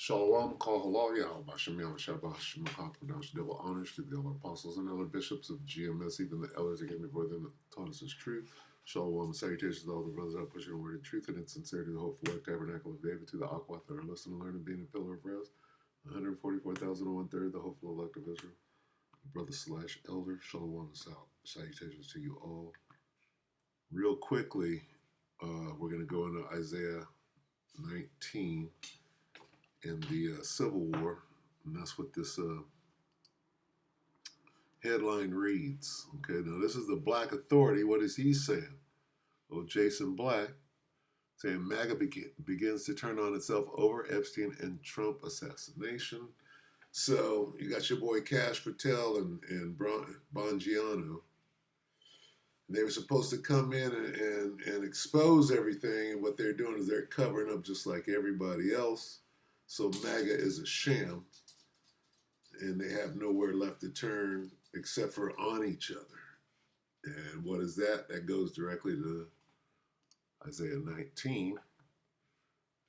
Shalom, call halal Yahweh, Bashem Yahweh, Shabbat, Shemachah, Kodash, double honors to the elder apostles and elder bishops of GMS, even the elders that came before them that taught us his truth. Shalom, salutations to all the brothers out pushing the word of truth and in sincerity, the hopeful tabernacle of David, to the Aquath that are listening, learning, being a pillar of rest. 144,001 third, the hopeful elect of Israel. Brother slash elder, Shalom and salutations to you all. Real quickly, we're going to go into Isaiah 19 in the Civil War, and that's what this headline reads. Okay, now this is the Black Authority. What is he saying? Well, Jason Black saying Maga begins to turn on itself over Epstein and Trump assassination. So you got your boy Cash Patel and Bongiano. They were supposed to come in and expose everything, and what they're doing is they're covering up just like everybody else. So MAGA is a sham, and they have nowhere left to turn except for on each other. And what is that? That goes directly to Isaiah 19.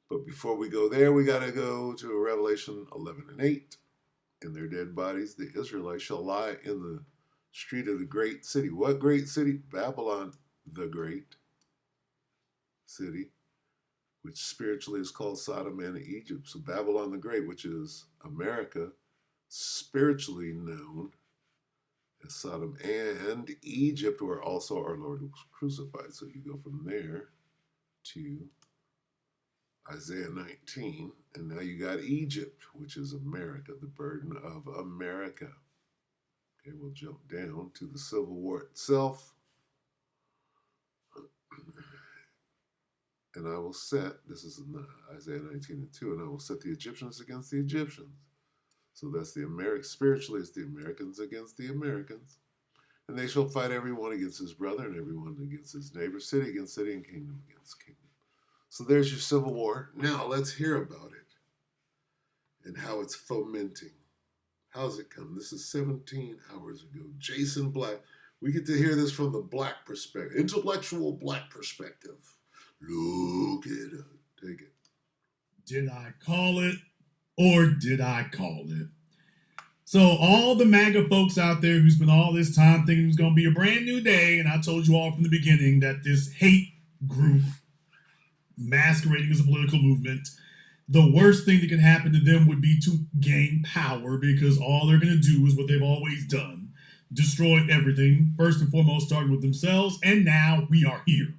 But before we go there, we got to go to Revelation 11 and 8. In their dead bodies, the Israelites shall lie in the street of the great city. What great city? Babylon, the great city, which spiritually is called Sodom and Egypt. So Babylon the Great, which is America, spiritually known as Sodom and Egypt, where also our Lord was crucified. So you go from there to Isaiah 19, and now you got Egypt, which is America, the burden of America. Okay, we'll jump down to the Civil War itself. And I will set, this is in Isaiah 19 and 2, and I will set the Egyptians against the Egyptians. So that's the Americans, spiritually it's the Americans against the Americans. And they shall fight everyone against his brother and everyone against his neighbor, city against city and kingdom against kingdom. So there's your Civil War. Now let's hear about it and how it's fomenting. How's it come? This is 17 hours ago. Jason Black. We get to hear this from the black perspective, intellectual black perspective. Look it up. Take it. Did I call it or did I call it? So all the MAGA folks out there who spent all this time thinking it was going to be a brand new day, and I told you all from the beginning that this hate group masquerading as a political movement, the worst thing that can happen to them would be to gain power, because all they're going to do is what they've always done, destroy everything, first and foremost starting with themselves, and now we are here.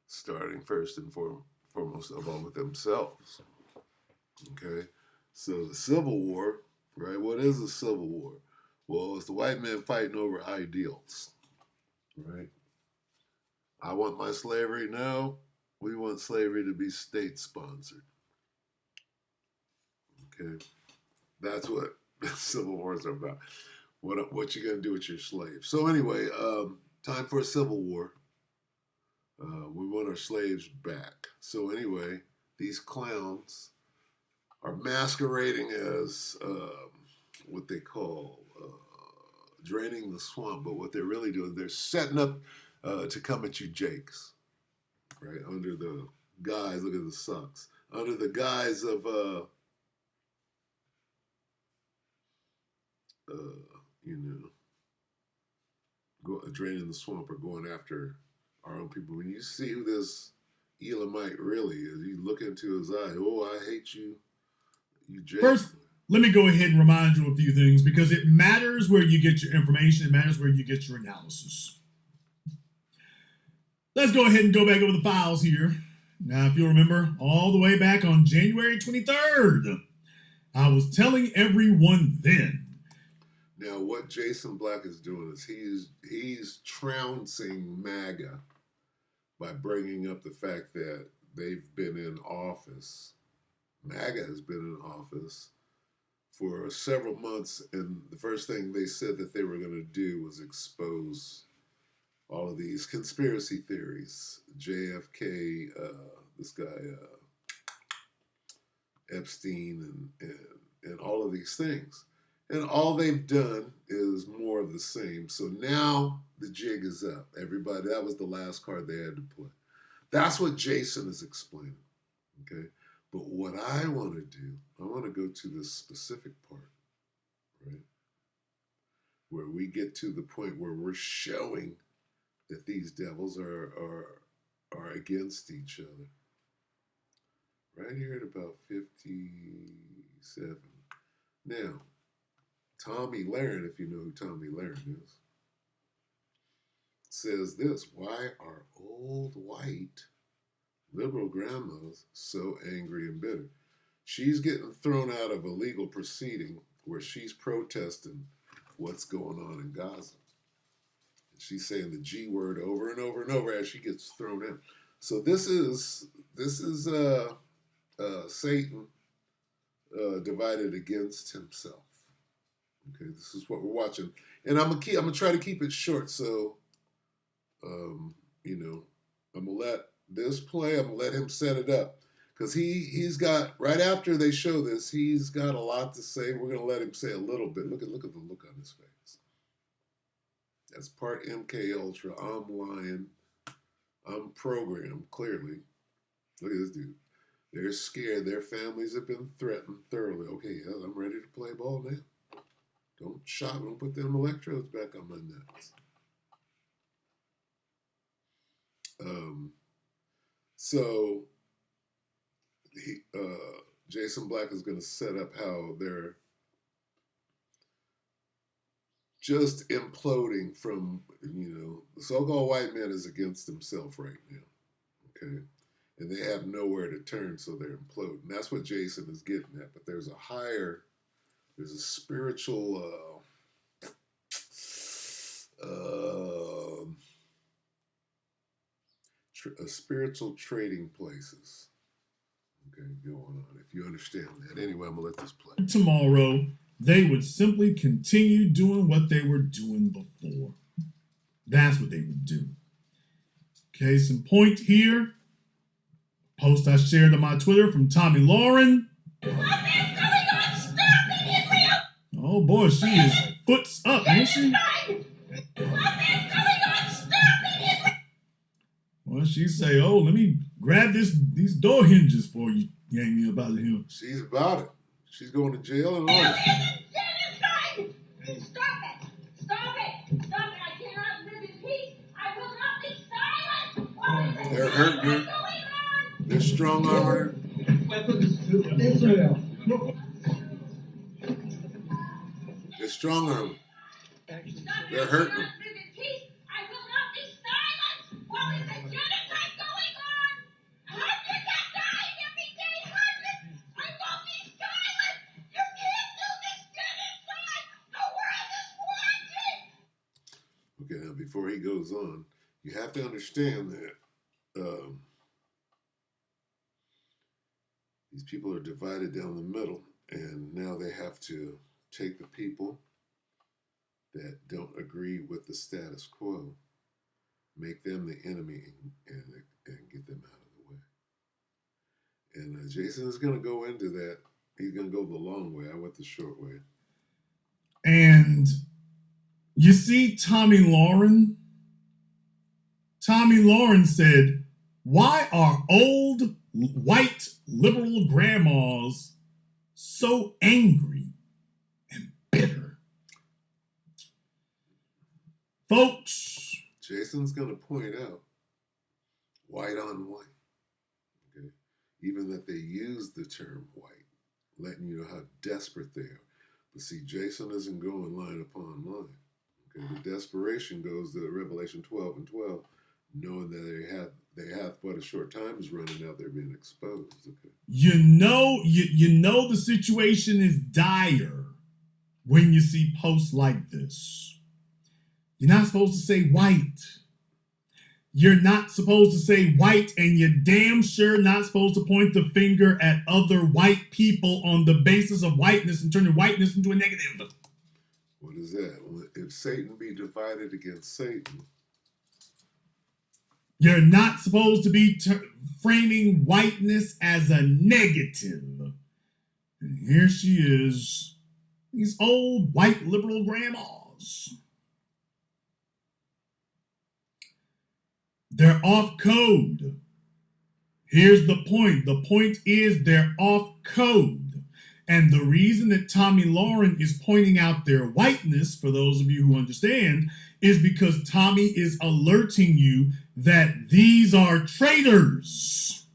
Starting first and foremost of all with themselves. Okay, so the Civil War, right? What is a Civil War? Well, it's the white men fighting over ideals, right? I want my slavery. No, we want slavery to be state-sponsored. Okay, that's what Civil Wars are about. What you gonna do with your slaves? So anyway, time for a Civil War. We want our slaves back. So anyway, these clowns are masquerading as what they call draining the swamp, but what they're really doing, they're setting up to come at you jakes, right? Under the guise, look at the socks, under the guise of draining the swamp or going after our own people. When you see who this Elamite really is, you look into his eye. Oh, I hate you, you Jake. First, let me go ahead and remind you of a few things, because it matters where you get your information. It matters where you get your analysis. Let's go ahead and go back over the files here. Now, if you'll remember, all the way back on January 23rd, I was telling everyone then. Now, what Jason Black is doing is he's trouncing MAGA by bringing up the fact that they've been in office. MAGA has been in office for several months, and the first thing they said that they were going to do was expose all of these conspiracy theories. JFK, this guy Epstein, and all of these things. And all they've done is more of the same. So now the jig is up. Everybody, that was the last card they had to play. That's what Jason is explaining. Okay. But what I want to do, I want to go to the specific part, right? Where we get to the point where we're showing that these devils are against each other. Right here at about 57. Now, Tommy Lahren, if you know who Tommy Lahren is, says this: why are old white liberal grandmas so angry and bitter? She's getting thrown out of a legal proceeding where she's protesting what's going on in Gaza. She's saying the G word over and over and over as she gets thrown in. So this is Satan divided against himself. Okay, this is what we're watching, and I'm gonna try to keep it short. So, I'm gonna let this play. I'm gonna let him set it up because he's got right after they show this, he's got a lot to say. We're gonna let him say a little bit. Look at the look on his face. That's part MK Ultra. I'm lying. I'm programmed clearly. Look at this dude. They're scared. Their families have been threatened thoroughly. Okay, yeah, I'm ready to play ball now. Don't shock. Don't put them electrodes back on my nuts. So Jason Black is going to set up how they're just imploding from, the so-called white man is against himself right now. Okay. And they have nowhere to turn, so they're imploding. That's what Jason is getting at. But there's a spiritual, spiritual trading places. Okay, going on. If you understand that. Anyway, I'm gonna let this play. Tomorrow, they would simply continue doing what they were doing before. That's what they would do. Case in point here. Post I shared on my Twitter from Tommy Lahren. Oh boy, she is foots up, ain't she? Well, she say, "Oh, let me grab these door hinges for you, gang me about here." She's about it. She's going to jail and all. Stop it! Stop it! I cannot live in peace. I will not be silent. They're hurting her. They're strong arming her. Israel. They're strong arming. They're hurting her. I will not be silent while there's a genocide going on. Hundreds are dying every day. Hundreds. I won't be silent. You can't do this genocide. The world is watching. Okay, now before he goes on, you have to understand that these people are divided down the middle, and now they have to take the people that don't agree with the status quo, make them the enemy, and get them out of the way. And Jason is going to go into that. He's going to go the long way. I went the short way. And you see Tommy Lahren? Tommy Lahren said, "Why are old white liberal grandmas so angry and bitter?" Folks, Jason's going to point out white on white. Okay? Even that they use the term white, letting you know how desperate they are. But see, Jason isn't going line upon line. Okay? The desperation goes to Revelation 12 and 12, knowing that they have but a short time is running out, they're being exposed. Okay. you know the situation is dire when you see posts like this. You're not supposed to say white. You're not supposed to say white, and you're damn sure not supposed to point the finger at other white people on the basis of whiteness and turning whiteness into a negative. What is that? If Satan be divided against Satan, you're not supposed to be framing whiteness as a negative. And here she is, these old white liberal grandmas. They're off code. Here's the point. The point is they're off code. And the reason that Tommy Lauren is pointing out their whiteness, for those of you who understand, is because Tommy is alerting you that these are traitors.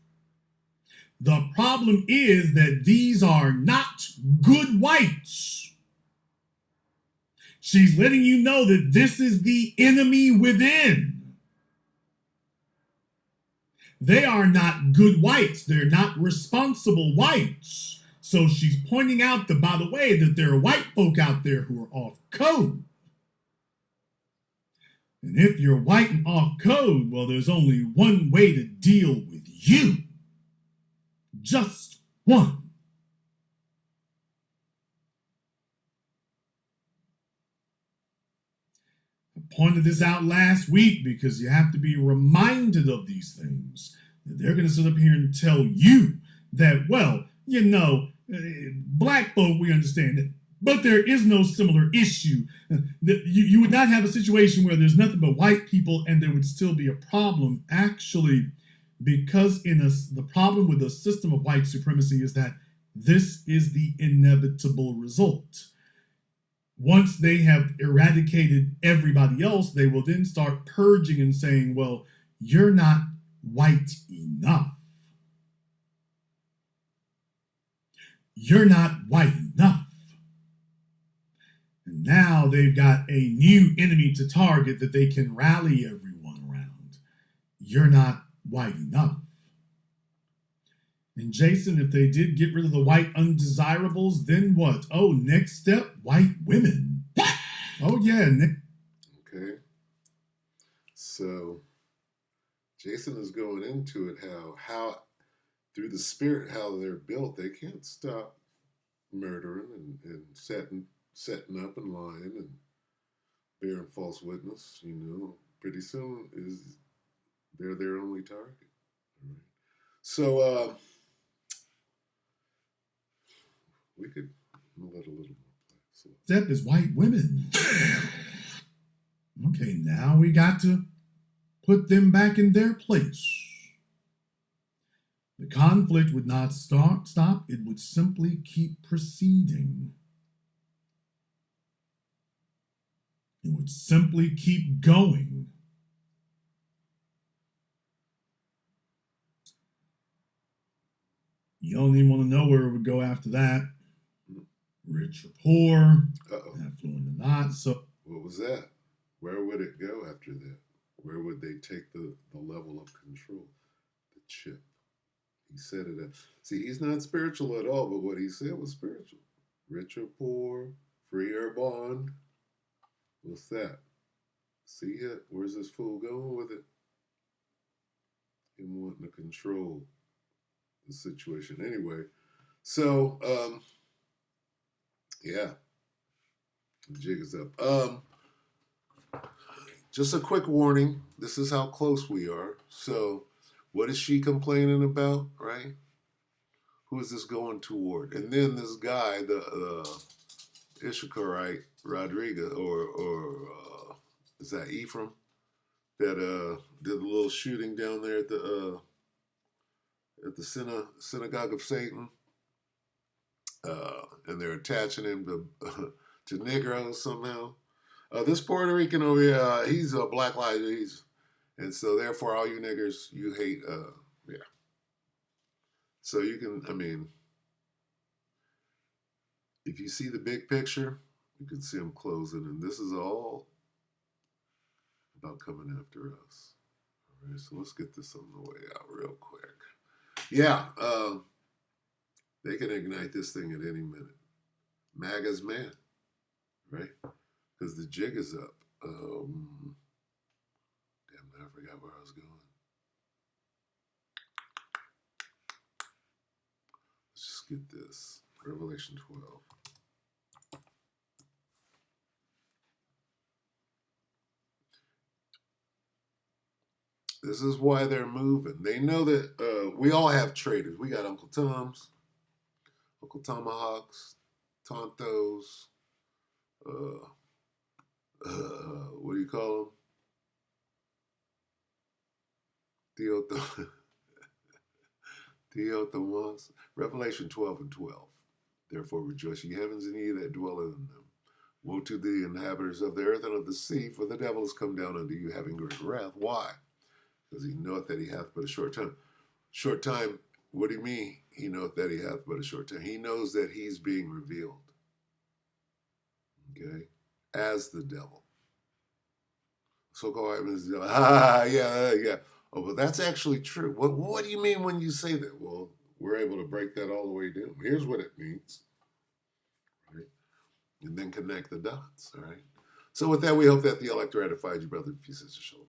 The problem is that these are not good whites. She's letting you know that this is the enemy within. They are not good whites. They're not responsible whites. So she's pointing out that, by the way, that there are white folk out there who are off code. And if you're white and off code, well, there's only one way to deal with you. Just one. I pointed this out last week because you have to be reminded of these things. They're going to sit up here and tell you that, well, black folk, we understand it, but there is no similar issue. You would not have a situation where there's nothing but white people and there would still be a problem. Actually, because the problem with the system of white supremacy is that this is the inevitable result. Once they have eradicated everybody else, they will then start purging and saying, well, you're not white enough. You're not white enough. And now they've got a new enemy to target that they can rally everyone around. You're not white enough. And Jason, if they did get rid of the white undesirables, then what? Oh, next step, white women. What? Oh, yeah. Okay. So Jason is going into it how through the spirit, how they're built, they can't stop murdering and setting up and lying and bearing false witness. Pretty soon they're their only target. All right. So we could let a little more play. So. Step is white women. Okay, now we got to put them back in their place. The conflict would not stop, it would simply keep proceeding. It would simply keep going. You don't even want to know where it would go after that. Rich or poor, affluent or not. So what was that? Where would it go after that? Where would they take the level of control? The chip. He said it. See, he's not spiritual at all, but what he said was spiritual. Rich or poor, free or bond. What's that? See it? Where's this fool going with it? Him wanting to control the situation. Anyway, so yeah, the jig is up. Just a quick warning. This is how close we are. So, what is she complaining about, right? Who is this going toward? And then this guy, the Ishikarite Rodriguez, or is that Ephraim, that did a little shooting down there at the synagogue of Satan, and they're attaching him to Negroes somehow. This Puerto Rican over here, he's a Black Lives, and so therefore all you niggers, you hate, yeah. So you can, if you see the big picture, you can see them closing, and this is all about coming after us. All right, so let's get this on the way out real quick. Yeah, they can ignite this thing at any minute. Maga's man, right? Because the jig is up. Damn, I forgot where I was going. Let's just get this. Revelation 12. This is why they're moving. They know that we all have traders. We got Uncle Toms, Uncle Tomahawks, Tontos, what do you call them? Theotomos. Revelation 12:12. Therefore rejoice, ye heavens, and ye that dwell in them. Woe to the inhabitants of the earth and of the sea, for the devil is come down unto you, having great wrath. Why? Because he knoweth that he hath but a short time. Short time, what do you mean he knoweth that he hath but a short time? He knows that he's being revealed, okay, as the devil. So-called is the devil. Yeah. Oh, but that's actually true. What do you mean when you say that? Well, we're able to break that all the way down. Here's what it means, right? And then connect the dots, all right? So with that, we hope that the elect ratified you, brother, if you sister. Shalom.